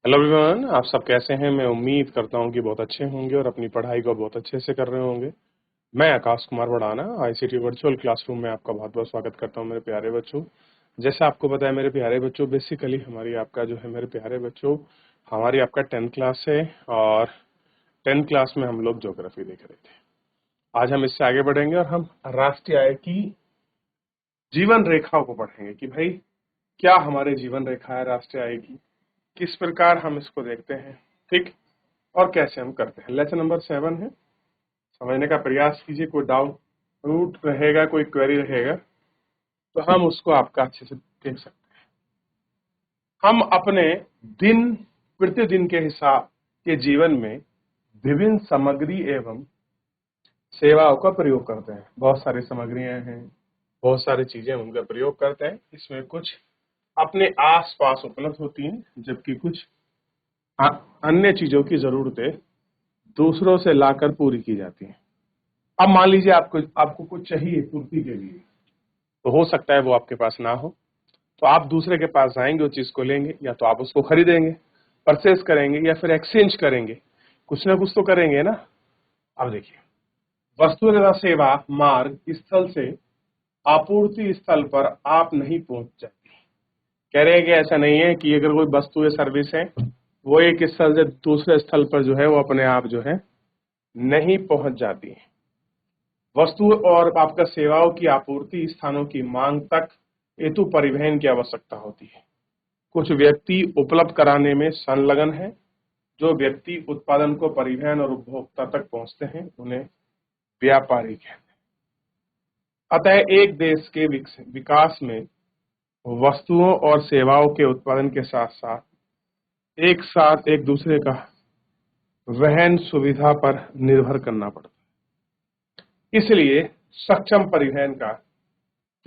Hello everyone, आप सब कैसे हैं। मैं उम्मीद करता हूं कि बहुत अच्छे होंगे और अपनी पढ़ाई को बहुत अच्छे से कर रहे होंगे। मैं आकाश कुमार बढ़ाना आईसीटी वर्चुअल क्लासरूम में आपका बहुत बहुत स्वागत करता हूं मेरे प्यारे बच्चों। जैसा आपको पता है मेरे प्यारे बच्चों, बेसिकली हमारी आपका जो है मेरे प्यारे बच्चों, हमारी आपका 10th क्लास है और 10th क्लास में हम लोग ज्योग्राफी देख रहे थे। आज हम इससे आगे बढ़ेंगे और हम राष्ट्रीय आय की जीवन रेखाओं को पढ़ेंगे कि भाई क्या हमारे जीवन रेखा है राष्ट्रीय आय की, किस प्रकार हम इसको देखते हैं, ठीक, और कैसे हम करते हैं। लेसन नंबर 7 है, समझने का प्रयास कीजिए। कोई डाउट रहेगा, कोई क्वेरी रहेगा तो हम उसको आपका अच्छे से देख सकते हैं। हम अपने दिन प्रतिदिन के हिसाब के जीवन में विभिन्न सामग्री एवं सेवाओं का प्रयोग करते हैं। बहुत सारी सामग्रियां हैं, बहुत सारी चीजें उनका प्रयोग करते हैं। इसमें कुछ अपने आसपास उपलब्ध होती हैं, जबकि कुछ अन्य चीजों की जरूरतें दूसरों से लाकर पूरी की जाती हैं। अब मान लीजिए आपको आपको कुछ चाहिए पूर्ति के लिए, तो हो सकता है वो आपके पास ना हो, तो आप दूसरे के पास जाएंगे, उस चीज को लेंगे, या तो आप उसको खरीदेंगे, परचेज करेंगे, या फिर एक्सचेंज करेंगे। कुछ ना कुछ तो करेंगे ना। अब देखिए, वस्तु तथा सेवा मार्ग स्थल से आपूर्ति स्थल पर आप नहीं पहुंच जाती। कह रहे हैं कि ऐसा नहीं है कि अगर कोई वस्तु या सर्विस है, वो एक स्थल से दूसरे स्थल पर जो है वो अपने आप जो है नहीं पहुंच जाती है। वस्तु और आपका सेवाओं की आपूर्ति स्थानों की मांग तक हेतु परिवहन की आवश्यकता होती है। कुछ व्यक्ति उपलब्ध कराने में संलग्न है। जो व्यक्ति उत्पादन को परिवहन और उपभोक्ता तक पहुंचते हैं उन्हें व्यापारी कहते हैं। अतः एक देश के विकास में वस्तुओं और सेवाओं के उत्पादन के साथ एक दूसरे का वहन सुविधा पर निर्भर करना पड़ता है। इसलिए सक्षम परिवहन का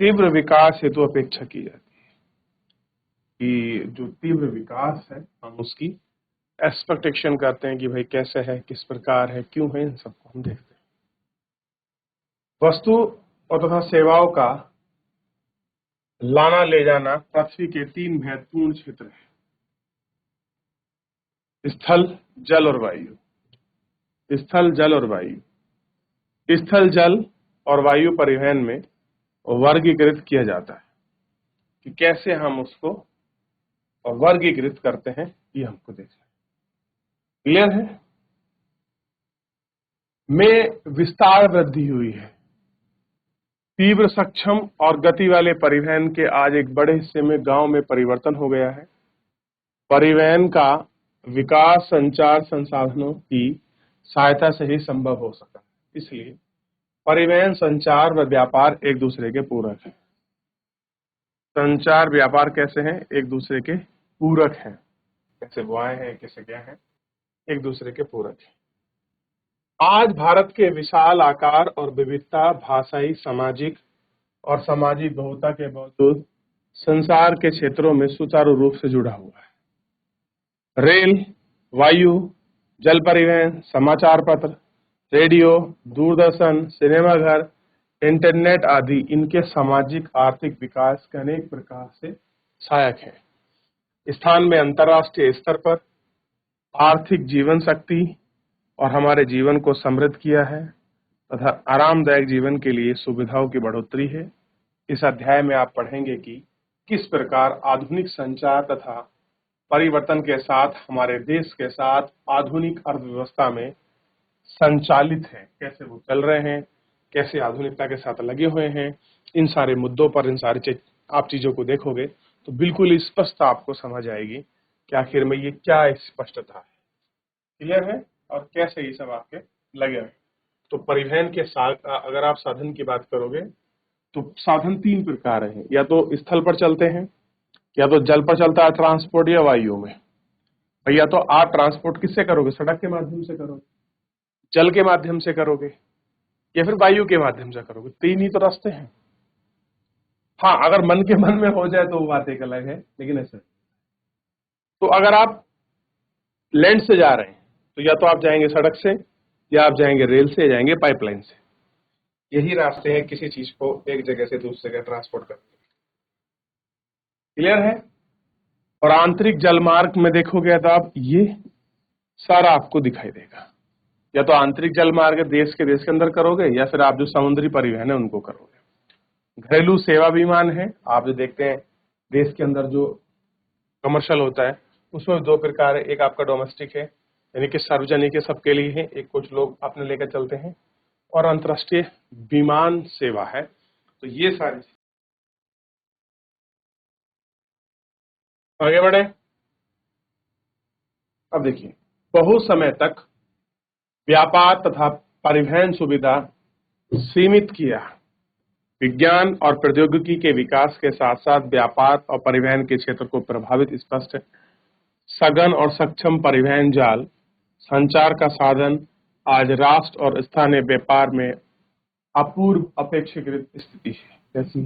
तीव्र विकास हेतु अपेक्षा की जाती है। कि जो तीव्र विकास है हम उसकी एक्सपेक्टेशन करते हैं कि भाई कैसे है, किस प्रकार है, क्यों है, इन सबको हम देखते हैं। वस्तु और तथा सेवाओं का लाना ले जाना पृथ्वी के 3 महत्वपूर्ण क्षेत्र हैं: स्थल, जल और वायु। स्थल, जल और वायु। स्थल, जल और वायु परिवहन में वर्गीकृत किया जाता है। कि कैसे हम उसको वर्गीकृत करते हैं ये हमको देखना है। क्लियर है? में विस्तार वृद्धि हुई है। तीव्र, सक्षम और गति वाले परिवहन के आज एक बड़े हिस्से में गांव में परिवर्तन हो गया है। परिवहन का विकास संचार संसाधनों की सहायता से ही संभव हो सका। इसलिए परिवहन, संचार व व्यापार एक दूसरे के पूरक हैं। संचार, व्यापार कैसे हैं? एक दूसरे के पूरक हैं। कैसे बुआएं हैं, कैसे क्या है, एक दूसरे के पूरक हैं। आज भारत के विशाल आकार और विविधता भाषाई, सामाजिक और सामाजिक बहुलता के बावजूद संसार के क्षेत्रों में सुचारू रूप से जुड़ा हुआ है। रेल, वायु, जल परिवहन, समाचार पत्र, रेडियो, दूरदर्शन, सिनेमाघर, इंटरनेट आदि इनके सामाजिक आर्थिक विकास के अनेक प्रकार से सहायक हैं। स्थान में अंतर्राष्ट्रीय स्तर पर आर्थिक जीवन शक्ति और हमारे जीवन को समृद्ध किया है तथा आरामदायक जीवन के लिए सुविधाओं की बढ़ोतरी है। इस अध्याय में आप पढ़ेंगे कि किस प्रकार आधुनिक संचार तथा परिवर्तन के साथ हमारे देश के साथ आधुनिक अर्थव्यवस्था में संचालित है, कैसे वो चल रहे हैं, कैसे आधुनिकता के साथ लगे हुए हैं। इन सारे मुद्दों पर, इन सारी आप चीजों को देखोगे तो बिल्कुल स्पष्ट आपको समझ आएगी कि आखिर में ये क्या स्पष्टता है। क्लियर है? और कैसे ये सब आपके लगे हुए। तो परिवहन के साथ अगर आप साधन की बात करोगे तो साधन 3 प्रकार हैं। या तो स्थल पर चलते हैं, या तो जल पर चलता है ट्रांसपोर्ट, या वायु में। या तो आप ट्रांसपोर्ट किससे करोगे? सड़क के माध्यम से करोगे, जल के माध्यम से करोगे, या फिर वायु के माध्यम से करोगे। 3 ही तो रास्ते हैं। हाँ, अगर मन के मन में हो जाए तो वो बात एक अलग है, लेकिन ऐसे तो अगर आप लैंड से जा रहे हैं तो या तो आप जाएंगे सड़क से, या आप जाएंगे रेल से, जाएंगे पाइपलाइन से। यही रास्ते हैं किसी चीज को एक जगह से दूसरी जगह ट्रांसपोर्ट करने के। क्लियर है? और आंतरिक जलमार्ग में देखोगे तो आप ये सारा आपको दिखाई देगा। या तो आंतरिक जलमार्ग देश के अंदर करोगे, या फिर आप जो समुद्री परिवहन है उनको करोगे। घरेलू सेवा विमान है, आप जो देखते हैं देश के अंदर जो कमर्शियल होता है उसमें दो प्रकार है, एक आपका डोमेस्टिक है यानी कि सार्वजनिक है, सबके लिए है, एक कुछ लोग अपने लेकर चलते हैं, और अंतर्राष्ट्रीय विमान सेवा है। तो ये सारी आगे बढ़े। अब देखिए, बहुत समय तक व्यापार तथा परिवहन सुविधा सीमित किया। विज्ञान और प्रौद्योगिकी के विकास के साथ साथ व्यापार और परिवहन के क्षेत्र को प्रभावित स्पष्ट है। सघन और सक्षम परिवहन जाल संचार का साधन आज राष्ट्र और स्थानीय व्यापार में अपूर्व अपेक्षाकृत स्थिति है। जैसी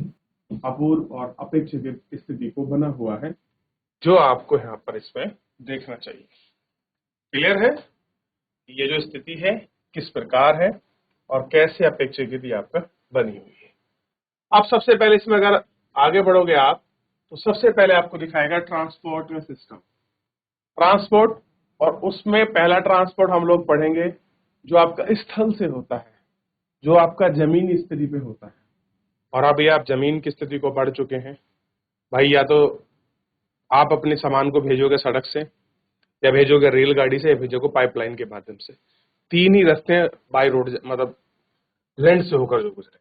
अपूर्व और अपेक्षाकृत स्थिति को बना हुआ है, जो आपको यहाँ पर इसमें देखना चाहिए। क्लियर है? ये जो स्थिति है किस प्रकार है और कैसे अपेक्षाकृत आपका बनी हुई है। अब सबसे पहले इसमें अगर आगे बढ़ोगे आप, तो सबसे पहले आपको दिखाएगा ट्रांसपोर्ट का सिस्टम। ट्रांसपोर्ट, और उसमें पहला ट्रांसपोर्ट हम लोग पढ़ेंगे जो आपका स्थल से होता है, जो आपका जमीनी स्थिति पे होता है। और अभी आप जमीन की स्थिति को पढ़ चुके हैं भाई, या तो आप अपने सामान को भेजोगे सड़क से, या भेजोगे रेलगाड़ी से, या भेजोगे पाइपलाइन के माध्यम से। तीन ही रास्ते बाय रोड, मतलब लैंड से होकर जो गुजरे।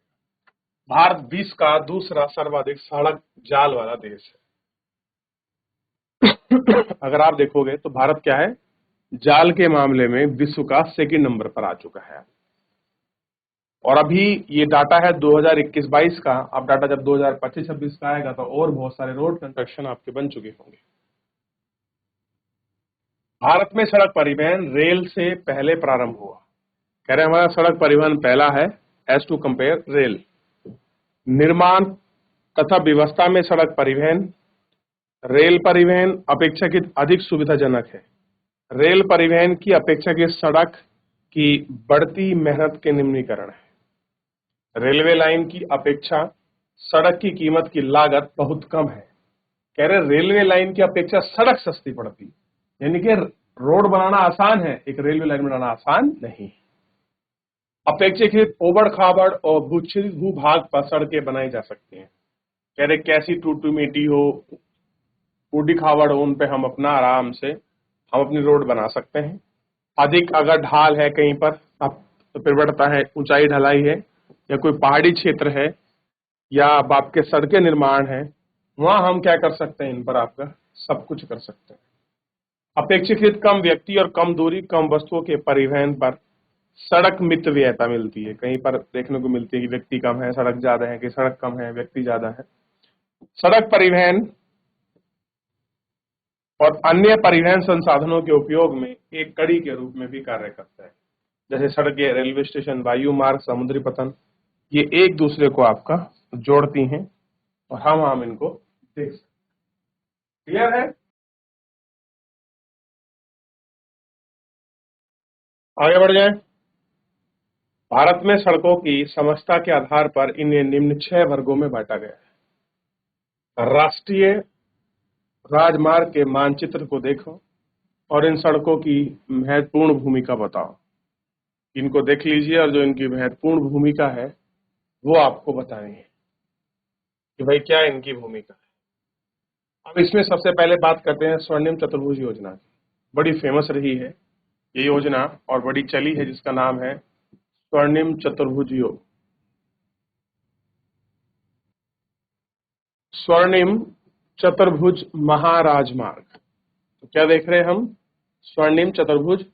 भारत विश्व का दूसरा सर्वाधिक सड़क जाल वाला देश है। अगर आप देखोगे तो भारत क्या है, जाल के मामले में विश्व का सेकंड नंबर पर आ चुका है। और अभी ये डाटा है 2021-22 का। अब डाटा जब 2025-26 का आएगा तो और बहुत सारे रोड कंस्ट्रक्शन आपके बन चुके होंगे। भारत में सड़क परिवहन रेल से पहले प्रारंभ हुआ। कह रहे हैं हमारा सड़क परिवहन पहला है एज टू कंपेयर रेल। निर्माण तथा व्यवस्था में सड़क परिवहन, रेल परिवहन अपेक्षाकृत अधिक सुविधाजनक है। रेल परिवहन की अपेक्षाकृत सड़क की बढ़ती मेहनत के निम्नीकरण है। रेलवे लाइन की अपेक्षा सड़क की कीमत की लागत बहुत कम है। कह रहे रेलवे लाइन की अपेक्षा सड़क सस्ती पड़ती, यानी कि रोड बनाना आसान है, एक रेलवे लाइन बनाना आसान नहीं। अपेक्षाकृत ओबड़ खाबड़ और भूक्षरित भूभाग पर सड़कें बनाई जा सकती हैं। कह रहे कैसी टूटी मिट्टी हो, ऊडी खाबड़ हो, उन पे हम अपना आराम से हम अपनी रोड बना सकते हैं। अधिक अगर ढाल है कहीं पर, अब तो फिर बढ़ता है ऊंचाई ढलाई है, या कोई पहाड़ी क्षेत्र है, या आपके सड़कें निर्माण है, वहां हम क्या कर सकते हैं, इन पर आपका सब कुछ कर सकते हैं। अपेक्षाकृत कम व्यक्ति और कम दूरी, कम वस्तुओं के परिवहन पर सड़क मितव्ययता मिलती है। कहीं पर देखने को मिलती है कि व्यक्ति कम है, सड़क ज्यादा है, कि सड़क कम है, व्यक्ति ज्यादा है। सड़क परिवहन और अन्य परिवहन संसाधनों के उपयोग में एक कड़ी के रूप में भी कार्य करता है। जैसे सड़कें, रेलवे स्टेशन, वायु मार्ग, समुद्री पतन, ये एक दूसरे को आपका जोड़ती हैं, और हम इनको देख सकते। क्लियर है? आगे बढ़ जाए। भारत में सड़कों की समस्या के आधार पर इन्हें निम्न 6 वर्गों में बांटा गया है। राष्ट्रीय राजमार्ग के मानचित्र को देखो और इन सड़कों की महत्वपूर्ण भूमिका बताओ। इनको देख लीजिए और जो इनकी महत्वपूर्ण भूमिका है वो आपको बतानी है कि भाई क्या इनकी भूमिका है। अब इसमें सबसे पहले बात करते हैं स्वर्णिम चतुर्भुज योजना की। बड़ी फेमस रही है ये योजना और बड़ी चली है, जिसका नाम है स्वर्णिम चतुर्भुज योग। स्वर्णिम चतुर्भुज महाराजमार्ग, तो क्या देख रहे हैं हम, स्वर्णिम चतुर्भुज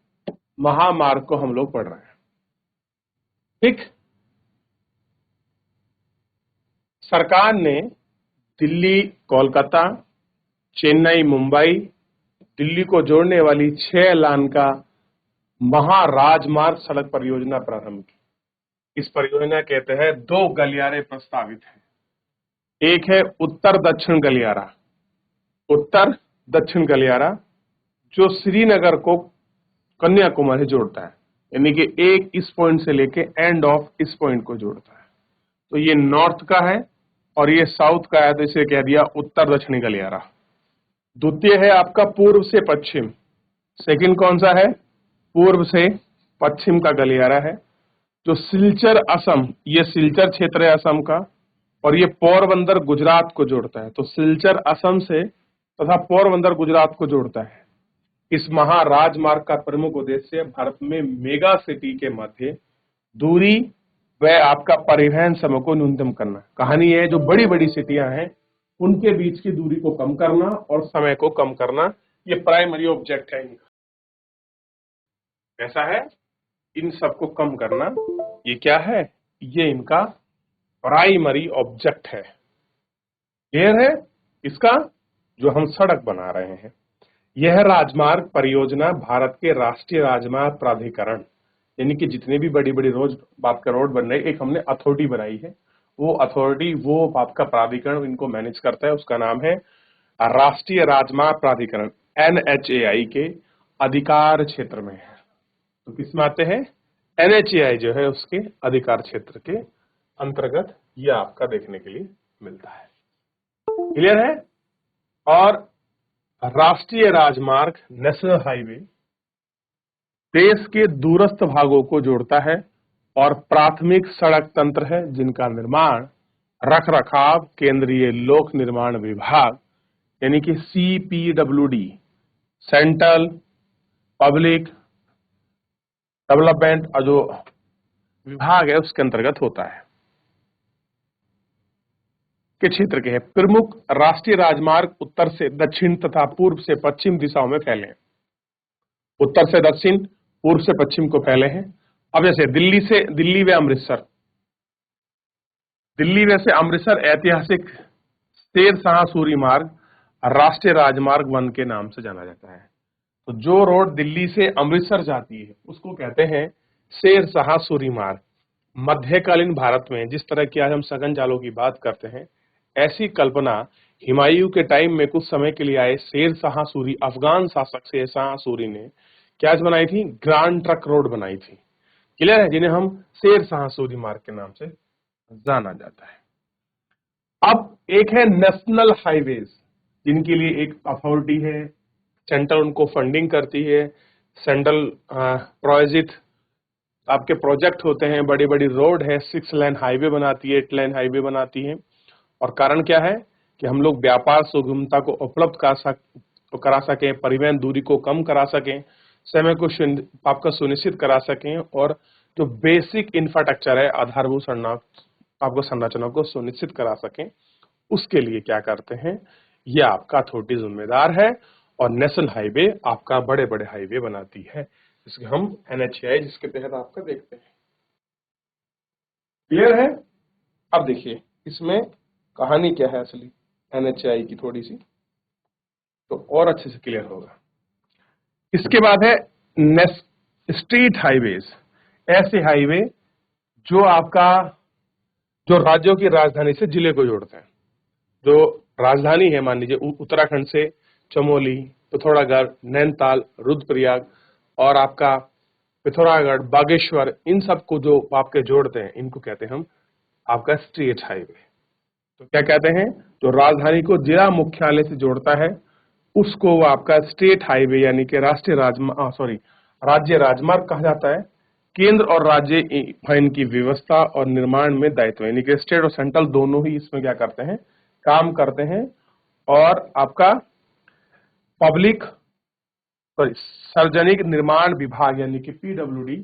महामार्ग को हम लोग पढ़ रहे हैं। ठीक, सरकार ने दिल्ली कोलकाता, चेन्नई मुंबई, दिल्ली को जोड़ने वाली 6 लाइन का महाराजमार्ग सड़क परियोजना प्रारंभ की। इस परियोजना के तहत 2 गलियारे प्रस्तावित हैं। एक है उत्तर दक्षिण गलियारा, उत्तर दक्षिण गलियारा जो श्रीनगर को कन्याकुमारी जोड़ता है, यानी कि एक इस पॉइंट से लेके एंड ऑफ इस पॉइंट को जोड़ता है। तो ये नॉर्थ का है और ये साउथ का है, तो इसे कह दिया उत्तर दक्षिणी गलियारा। द्वितीय है आपका पूर्व से पश्चिम। सेकंड कौन सा है? पूर्व से पश्चिम का गलियारा है। जो सिलचर असम, ये सिलचर क्षेत्र है असम का, और ये पोरबंदर गुजरात को जोड़ता है। तो सिलचर असम से तथा पोरबंदर गुजरात को जोड़ता है। इस महाराजमार्ग का प्रमुख उद्देश्य भारत में मेगा सिटी के मध्य दूरी व आपका परिवहन समय को न्यूनतम करना। कहानी है जो बड़ी बड़ी सिटियां हैं उनके बीच की दूरी को कम करना और समय को कम करना, ये प्राइमरी ऑब्जेक्ट है इनका। कैसा है? इन सबको कम करना, ये क्या है? ये इनका प्राइमरी ऑब्जेक्ट है। क्लियर है? इसका जो हम सड़क बना रहे हैं, यह राजमार्ग परियोजना भारत के राष्ट्रीय राजमार्ग प्राधिकरण, यानी कि जितने भी बड़ी बड़ी रोज बात का रोड बन रहे, एक हमने अथॉरिटी बनाई है, वो अथॉरिटी, वो आपका प्राधिकरण इनको मैनेज करता है, उसका नाम है राष्ट्रीय राजमार्ग प्राधिकरण, NHAI के अधिकार क्षेत्र में है। तो किसमें आते हैं? NHAI जो है उसके अधिकार क्षेत्र के अंतर्गत यह आपका देखने के लिए मिलता है। क्लियर है? और राष्ट्रीय राजमार्ग, नेशनल हाईवे, देश के दूरस्थ भागों को जोड़ता है और प्राथमिक सड़क तंत्र है जिनका निर्माण रख रखाव केंद्रीय लोक निर्माण विभाग यानी कि CPWD, सेंट्रल पब्लिक डेवलपमेंट जो विभाग है उसके अंतर्गत होता है, के क्षेत्र के है। प्रमुख राष्ट्रीय राजमार्ग उत्तर से दक्षिण तथा पूर्व से पश्चिम दिशाओं में फैले हैं। उत्तर से दक्षिण, पूर्व से पश्चिम को फैले हैं। अब जैसे दिल्ली व अमृतसर, दिल्ली व से अमृतसर ऐतिहासिक शेर शाह सूरी मार्ग राष्ट्रीय राजमार्ग 1 के नाम से जाना जाता है। तो जो रोड दिल्ली से अमृतसर जाती है उसको कहते हैं शेर शाह सूरी मार्ग। मध्यकालीन भारत में जिस तरह की आज हम सघन जालों की बात करते हैं, ऐसी कल्पना हुमायूं के टाइम में कुछ समय के लिए आए शेर शाह सूरी, अफगान शासक शेर शाह सूरी ने क्या बनाई थी? ग्रांड ट्रक रोड बनाई थी। क्लियर है? जिन्हें हम शेर शाह सूरी मार्ग के नाम से जाना जाता है। अब एक है नेशनल हाईवेज, जिनके लिए एक अथॉरिटी है, सेंट्रल उनको फंडिंग करती है, सेंट्रल प्रायोजित आपके प्रोजेक्ट होते हैं, बड़ी बड़ी रोड है, 6 लेन हाईवे बनाती है, 8 लेन हाईवे बनाती है। और कारण क्या है कि हम लोग व्यापार सुगमता को उपलब्ध करा सकें, परिवहन दूरी को कम करा सकें, समय को आपका सुनिश्चित करा सकें, और जो बेसिक इंफ्रास्ट्रक्चर है, आधारभूत आपको संरचना को सुनिश्चित करा सकें, उसके लिए क्या करते हैं? यह आपका अथॉरिटी जिम्मेदार है। और नेशनल हाईवे आपका बड़े बड़े हाईवे बनाती है, जिसके हम NHAI जिसके तहत आपका देखते हैं। क्लियर है? अब देखिए इसमें कहानी क्या है असली NHAI की, थोड़ी सी तो और अच्छे से क्लियर होगा। इसके बाद है स्ट्रीट हाईवेज, ऐसे हाईवे जो आपका जो राज्यों की राजधानी से जिले को जोड़ते हैं। जो राजधानी है, मान लीजिए उत्तराखंड से चमोली, पिथौरागढ़, नैनीताल, रुद्रप्रयाग और आपका पिथौरागढ़, बागेश्वर, इन सबको जो आपके जोड़ते हैं, इनको कहते हैं हम आपका स्टेट हाईवे। तो क्या कहते हैं? जो राजधानी को जिला मुख्यालय से जोड़ता है उसको वो आपका स्टेट हाईवे यानी कि राज्य राजमार्ग कहा जाता है। केंद्र और राज्य इनकी व्यवस्था और निर्माण में दायित्व, यानी कि स्टेट और सेंट्रल दोनों ही इसमें क्या करते हैं? काम करते हैं। और आपका पब्लिक सार्वजनिक निर्माण विभाग यानी कि PWD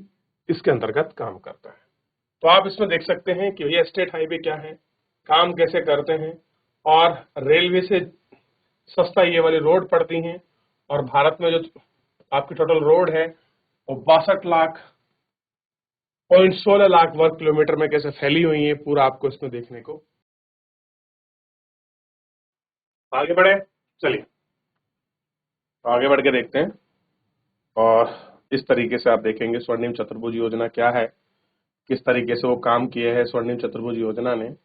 इसके अंतर्गत काम करता है। तो आप इसमें देख सकते हैं कि ये स्टेट हाईवे क्या है, काम कैसे करते हैं, और रेलवे से सस्ता ये वाली रोड पड़ती हैं। और भारत में जो आपकी टोटल रोड है वो 62.16 लाख वर्ग किलोमीटर में कैसे फैली हुई है, पूरा आपको इसमें देखने को। आगे बढ़े, चलिए तो आगे बढ़ के देखते हैं। और इस तरीके से आप देखेंगे स्वर्णिम चतुर्भुज योजना क्या है, किस तरीके से वो काम किए है स्वर्णिम चतुर्भुज योजना ने,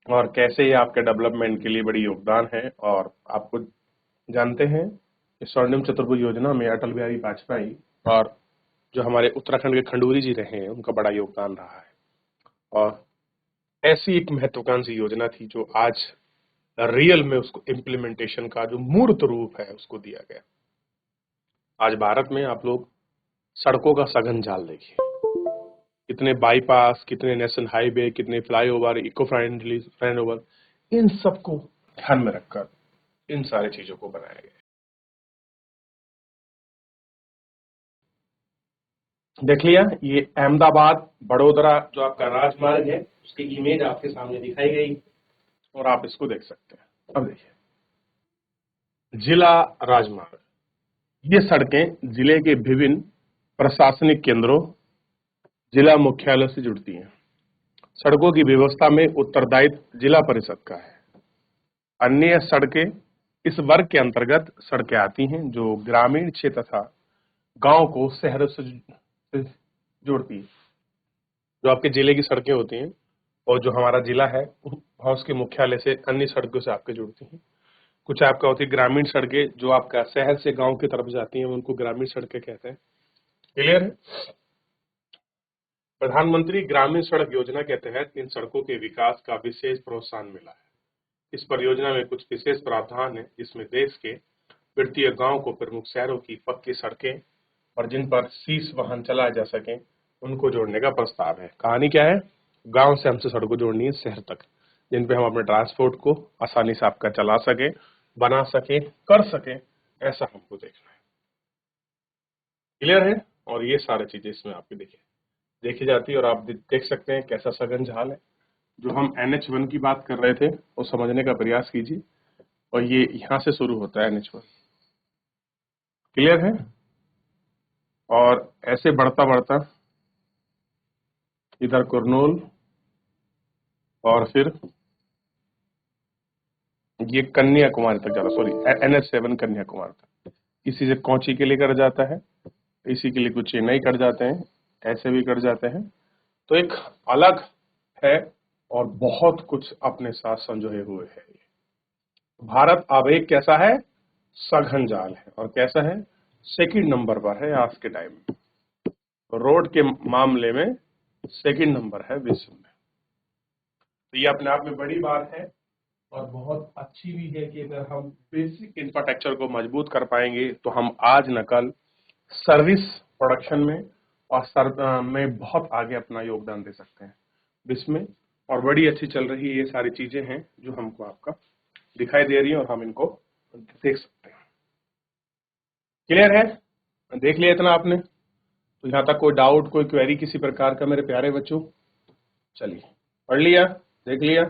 और कैसे ये आपके डेवलपमेंट के लिए बड़ी योगदान है। और आपको जानते हैं कि स्वर्णिम चतुर्भुज योजना में अटल बिहारी वाजपेयी और जो हमारे उत्तराखंड के खंडूरी जी रहे हैं उनका बड़ा योगदान रहा है। और ऐसी एक महत्वाकांक्षी योजना थी जो आज रियल में उसको इम्प्लीमेंटेशन का जो मूर्त रूप है उसको दिया गया। आज भारत में आप लोग सड़कों का सघन जाल देखिए, कितने बाईपास, कितने नेशनल हाईवे, कितने फ्लाईओवर, इको फ्रेंडली फ्लाईओवर, इन सबको ध्यान में रखकर इन सारी चीजों को बनाया गया। देख लिया, ये अहमदाबाद बड़ोदरा जो आपका राजमार्ग है उसकी इमेज आपके सामने दिखाई गई और आप इसको देख सकते हैं। अब देखिए, जिला राजमार्ग, ये सड़कें जिले के विभिन्न प्रशासनिक केंद्रों, जिला मुख्यालय से जुड़ती हैं। सड़कों की व्यवस्था में उत्तरदायित्व जिला परिषद का है। अन्य सड़कें इस वर्ग के अंतर्गत सड़कें आती हैं जो ग्रामीण क्षेत्र तथा गांव को शहरों से जोड़ती है। जो आपके जिले की सड़कें होती हैं और जो हमारा जिला है उसके मुख्यालय से अन्य सड़कों से आपके जुड़ती हैं। कुछ आपका होती है ग्रामीण सड़कें जो आपका शहर से गांव की तरफ जाती हैं, उनको ग्रामीण सड़कें कहते हैं। क्लियर है? प्रधानमंत्री ग्रामीण सड़क योजना के तहत इन सड़कों के विकास का विशेष प्रोत्साहन मिला है। इस परियोजना में कुछ विशेष प्रावधान है जिसमें देश के तृतीय गांव को प्रमुख शहरों की पक्की सड़कें और जिन पर शीर्ष वाहन चलाए जा सके उनको जोड़ने का प्रस्ताव है। कहानी क्या है? गांव से हमसे सड़कों जोड़नी है शहर तक, जिन पे हम अपने ट्रांसपोर्ट को आसानी से आपका चला सके, बना सके, कर सके, ऐसा हमको देखना है। क्लियर है? और ये सारी चीजें इसमें आपकी देखी जाती है और आप देख सकते हैं कैसा सघन जाल है। जो हम NH1 की बात कर रहे थे वो समझने का प्रयास कीजिए, और ये यहां से शुरू होता है NH1। क्लियर है? और ऐसे बढ़ता बढ़ता इधर कुरनूल और फिर ये कन्याकुमारी तक जाता, सॉरी NH7 कन्याकुमारी तक। इसी से कोची के लिए कर जाता है, इसी के लिए कुछ चेन्नई कर जाते हैं, ऐसे भी कर जाते हैं। तो एक अलग है और बहुत कुछ अपने साथ संजोए हुए है। भारत अब एक कैसा है? सघन जाल है। और कैसा है? सेकंड नंबर पर है आज के टाइम में। रोड के मामले में सेकंड नंबर है विश्व में। तो ये अपने आप में बड़ी बात है और बहुत अच्छी भी है कि अगर हम बेसिक इंफ्रास्ट्रक्चर को मजबूत कर पाएंगे तो हम आज न कल सर्विस प्रोडक्शन में और में बहुत आगे अपना योगदान दे सकते हैं विश्व में। और बड़ी अच्छी चल रही ये सारी चीजें हैं जो हमको आपका दिखाई दे रही है और हम इनको देख सकते हैं। क्लियर है? देख लिया इतना आपने? तो यहाँ तक कोई डाउट, कोई क्वेरी किसी प्रकार का मेरे प्यारे बच्चों? चलिए, पढ़ लिया, देख लिया,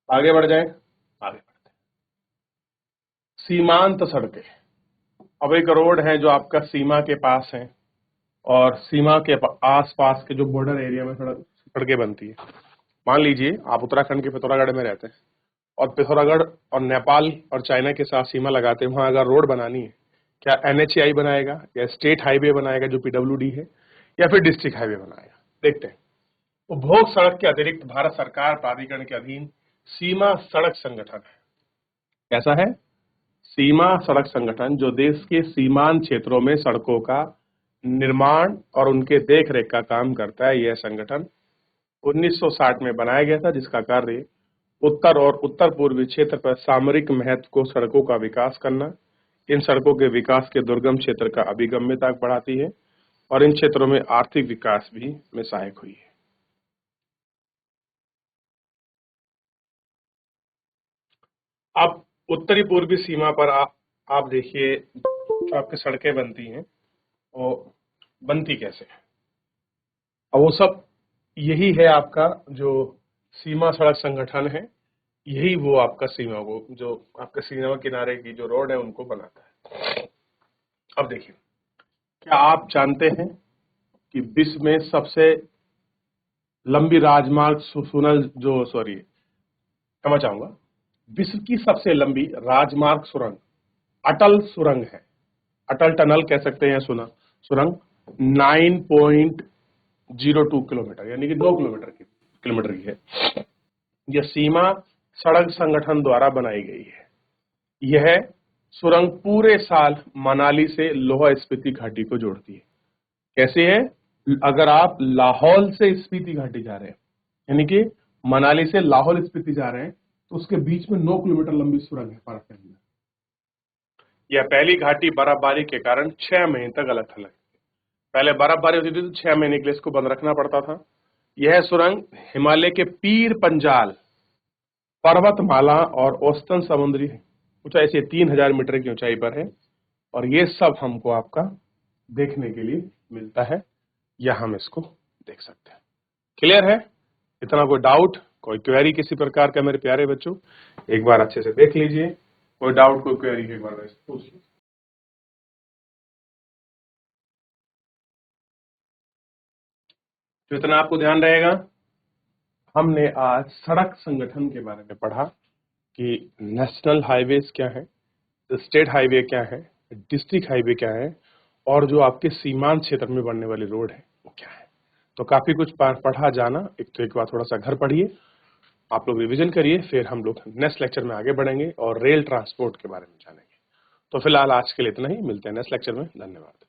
आगे बढ़ जाए। आगे बढ़ते हैं। सीमांत सड़कें। अब एक रोड है जो आपका सीमा के पास है और सीमा के आसपास के जो बॉर्डर एरिया में सड़कें बनती है। मान लीजिए आप उत्तराखंड के पिथौरागढ़ में रहते हैं और पिथौरागढ़ और नेपाल और चाइना के साथ सीमा लगाते हैं। वहां अगर रोड बनानी है, क्या NHAI बनाएगा या स्टेट हाईवे बनाएगा जो PWD है, या फिर डिस्ट्रिक्ट हाईवे बनाएगा? देखते हैं। उपभोग सड़क के अतिरिक्त भारत सरकार प्राधिकरण के अधीन सीमा सड़क संगठन है। कैसा है? सीमा सड़क संगठन जो देश के सीमांत क्षेत्रों में सड़कों का निर्माण और उनके देखरेख का काम करता है। यह संगठन 1960 में बनाया गया था, जिसका कार्य उत्तर और उत्तर पूर्वी क्षेत्र पर सामरिक महत्व को सड़कों का विकास करना, इन सड़कों के विकास के दुर्गम क्षेत्र का अभिगम्यता बढ़ाती है और इन क्षेत्रों में आर्थिक विकास भी में सहायक हुई है। अब उत्तरी पूर्वी सीमा पर आप देखिए जो आपकी सड़कें बनती हैं वो बनती कैसे है? अब वो सब यही है आपका जो सीमा सड़क संगठन है, यही वो आपका सीमा को जो आपके सीमा किनारे की जो रोड है उनको बनाता है। अब देखिए, क्या आप जानते हैं कि विश्व में सबसे लंबी राजमार्ग क्षमा चाहूंगा, विश्व की सबसे लंबी राजमार्ग सुरंग अटल सुरंग है। अटल टनल कह सकते हैं, सुरंग 9.02 किलोमीटर यानी कि 2 किलोमीटर की है। यह सीमा सड़क संगठन द्वारा बनाई गई है। यह सुरंग पूरे साल मनाली से लोहा स्पीति घाटी को जोड़ती है। कैसे है? अगर आप लाहौल से स्पीति घाटी जा रहे हैं, यानी कि मनाली से लाहौल स्पीति जा रहे हैं, तो उसके बीच में 9 किलोमीटर लंबी सुरंग है पार्क के अंदर। यह पहली घाटी बर्फबारी के कारण 6 महीने तक अलग थलग। पहले बर्फबारी होती थी तो 6 महीने के लिए इसको बंद रखना पड़ता था। यह सुरंग हिमालय के पीर पंजाल पर्वतमाला और औसतन समुद्री ऊंचाई से 3000 मीटर की ऊंचाई पर है, और ये सब हमको आपका देखने के लिए मिलता है, या हम इसको देख सकते हैं। क्लियर है? इतना कोई डाउट, कोई क्वेरी किसी प्रकार का मेरे प्यारे बच्चों? एक बार अच्छे से देख लीजिए, कोई डाउट कोई क्वेरी एक बार पूछ लीजिए। तो इतना आपको ध्यान रहेगा। हमने आज सड़क संगठन के बारे में पढ़ा कि नेशनल हाईवेज क्या है, स्टेट हाईवे क्या है, डिस्ट्रिक्ट हाईवे क्या है, और जो आपके सीमांत क्षेत्र में बनने वाली रोड है वो क्या है। तो काफी कुछ पढ़ा जाना। एक बार थोड़ा सा घर पढ़िए, आप लोग रिवीजन करिए, फिर हम लोग नेक्स्ट लेक्चर में आगे बढ़ेंगे और रेल ट्रांसपोर्ट के बारे में जानेंगे। तो फिलहाल आज के लिए इतना ही, मिलते हैं नेक्स्ट लेक्चर में। धन्यवाद।